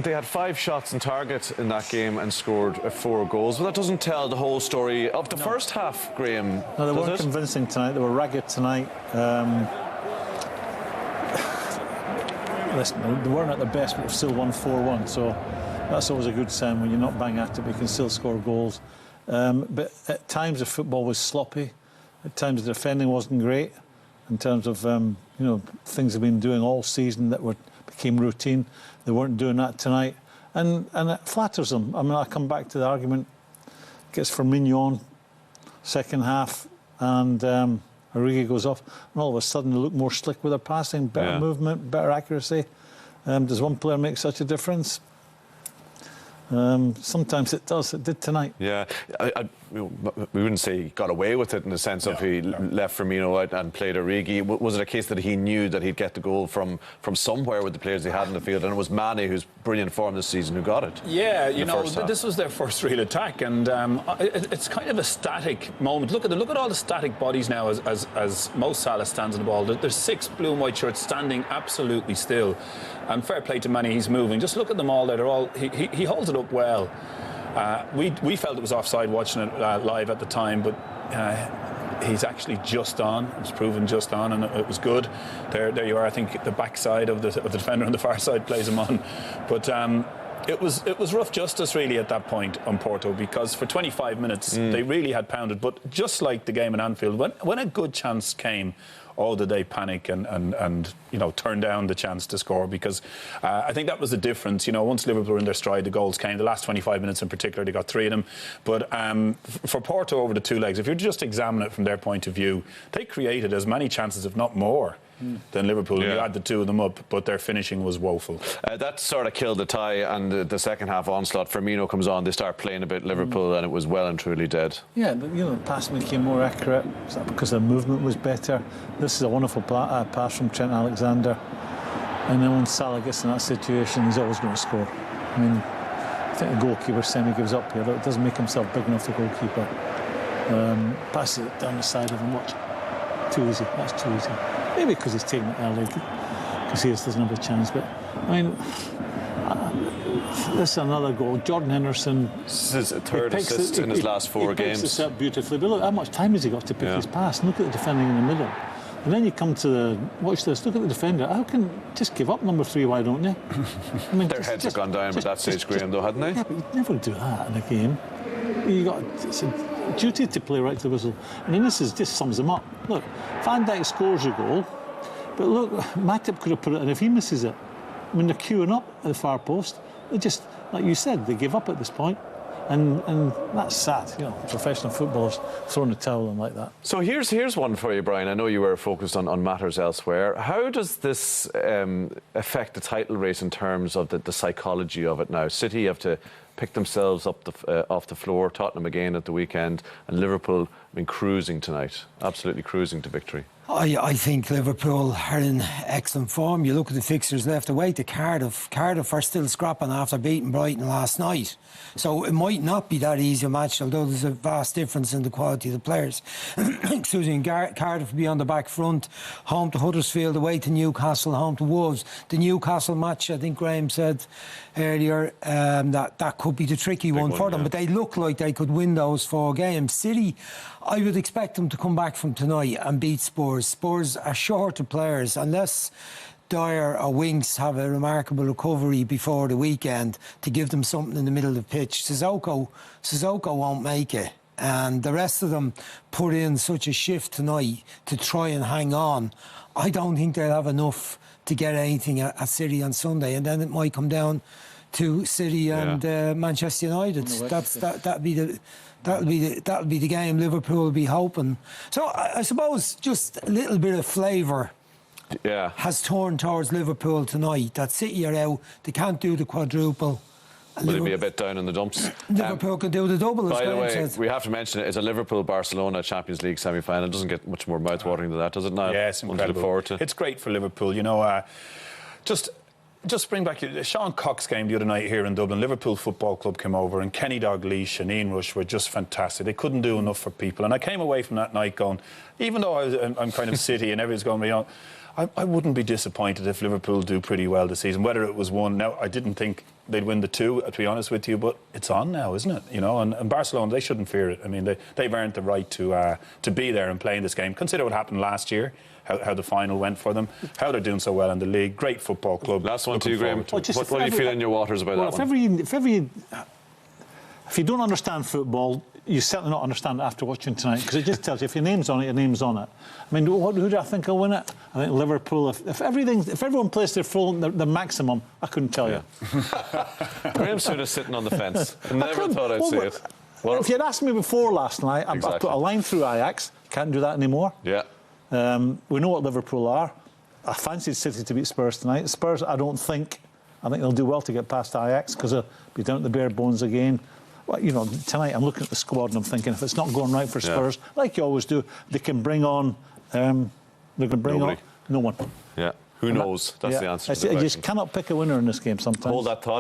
they had 5 shots on target in that game and scored 4 goals. But that doesn't tell the whole story of the first half, Graham. No, they weren't convincing tonight. They were ragged tonight. Listen, they weren't at their best, but they've still won 4-1. So that's always a good sign when you're not bang at it, but you can still score goals. But at times the football was sloppy. At times the defending wasn't great. In terms of things they've been doing all season that became routine, they weren't doing that tonight, and it flatters them. I mean, I come back to the argument. Gets Firmino on, second half, and Origi goes off, and all of a sudden they look more slick with their passing, better movement, better accuracy. Does one player make such a difference? Sometimes it does. It did tonight. Yeah, we wouldn't say he got away with it in the sense of he left Firmino out and played Origi. Was it a case that he knew that he'd get the goal from somewhere with the players he had in the field, and it was Mane, who's brilliant form this season, who got it? Yeah, this was their first real attack, and it's kind of a static moment. Look at all the static bodies now as Mo Salah stands on the ball. There's 6 blue and white shirts standing absolutely still, and fair play to Mane, he's moving. Just look at them all there. They're all he holds it up well. We felt it was offside watching it live at the time, but he's actually just on. It was proven just on, and it was good. There you are. I think the backside of the defender on the far side plays him on, but it was rough justice really at that point on Porto, because for 25 minutes they really had pounded. But just like the game in Anfield, when a good chance came, oh, did they panic and turn down the chance to score, because I think that was the difference. Once Liverpool were in their stride, the goals came. The last 25 minutes in particular, they got 3 of them. But for Porto over the 2 legs, if you just examine it from their point of view, they created as many chances, if not more, than Liverpool. You add the 2 of them up, but their finishing was woeful. That sort of killed the tie, and the second half onslaught. Firmino comes on, they start playing a bit Liverpool, and it was well and truly dead. Yeah, the passing became more accurate because their movement was better. This is a wonderful pass from Trent Alexander, and then when Salah gets in that situation, he's always going to score. I mean, I think the goalkeeper semi gives up here. It doesn't make himself big enough, the goalkeeper. Passes it down the side of him. Watch. Too easy. That's too easy. Maybe because he's taken it early, because he doesn't have a chance. But I mean, this is another goal. Jordan Henderson. This is a third assist in his last 4 games. He picks this up beautifully. But look how much time has he got to pick his pass. And look at the defending in the middle. And then you come to the, watch this, look at the defender. How can just give up number 3, why don't they? I mean, their heads have gone down at that stage, Graham, though, hadn't they? Yeah, but you'd never do that in a game. It's a duty to play right to the whistle. And then this just sums them up. Look, Van Dijk scores a goal, but look, Matip could have put it in if he misses it. I mean, they're queuing up at the far post. They just, like you said, they give up at this point. And that's sad, professional footballers throwing the towel in like that. So here's one for you, Brian. I know you were focused on matters elsewhere. How does this affect the title race in terms of the psychology of it now? City have to pick themselves up off the floor, Tottenham again at the weekend, and Liverpool, cruising tonight, absolutely cruising to victory. I think Liverpool are in excellent form. You look at the fixtures left away to Cardiff. Cardiff are still scrapping after beating Brighton last night. So it might not be that easy a match, although there's a vast difference in the quality of the players. Excuse me, Cardiff will be on the back front, home to Huddersfield, away to Newcastle, home to Wolves. The Newcastle match, I think Graham said earlier, that could be the tricky one for them, but they look like they could win those 4 games. City, I would expect them to come back from tonight and beat Spurs. Spurs are short of players, unless Dyer or Winks have a remarkable recovery before the weekend to give them something in the middle of the pitch. Sissoko won't make it, and the rest of them put in such a shift tonight to try and hang on. I don't think they'll have enough to get anything at City on Sunday, and then it might come down to City and Manchester United. That'll be the game Liverpool will be hoping. So I suppose just a little bit of flavour has turned towards Liverpool tonight. That City are out, they can't do the quadruple. Will they be a bit down in the dumps? Liverpool can do the double. By the way, we have to mention it's a Liverpool-Barcelona Champions League semi-final. It doesn't get much more mouth-watering than that, does it now? Yeah, it's incredible. Look forward to. It's great for Liverpool. Just bring back Sean Cox game the other night here in Dublin. Liverpool Football Club came over, and Kenny Dalglish and Ian Rush were just fantastic. They couldn't do enough for people, and I came away from that night going, even though I'm kind of City and everyone's going, I wouldn't be disappointed if Liverpool do pretty well this season. Whether it was one, now I didn't think they'd win the two, to be honest with you. But it's on now, isn't it? You know, and Barcelona, they shouldn't fear it. I mean, they've earned the right to be there and play in this game. Consider what happened last year, how the final went for them, how they're doing so well in the league. Great football club. Last one to you, Graham. What do you feel in your waters about that one? If you don't understand football, you certainly not understand it after watching tonight, because it just tells you if your name's on it, your name's on it. I mean, who do I think will win it? I think Liverpool. If everyone plays their maximum, I couldn't tell you. Graham's sort of sitting on the fence. I never thought I'd say it. Well, if you'd asked me before last night, I put a line through Ajax. Can't do that anymore. Yeah. We know what Liverpool are. I fancied City to beat Spurs tonight. Spurs, I think they'll do well to get past Ajax, because they'll be down to the bare bones again. Well, you know, tonight I'm looking at the squad and I'm thinking, if it's not going right for Spurs, like you always do, they can bring on. They can bring on no one. Yeah. Who knows? That's the answer to the question. You just cannot pick a winner in this game sometimes. Hold that thought.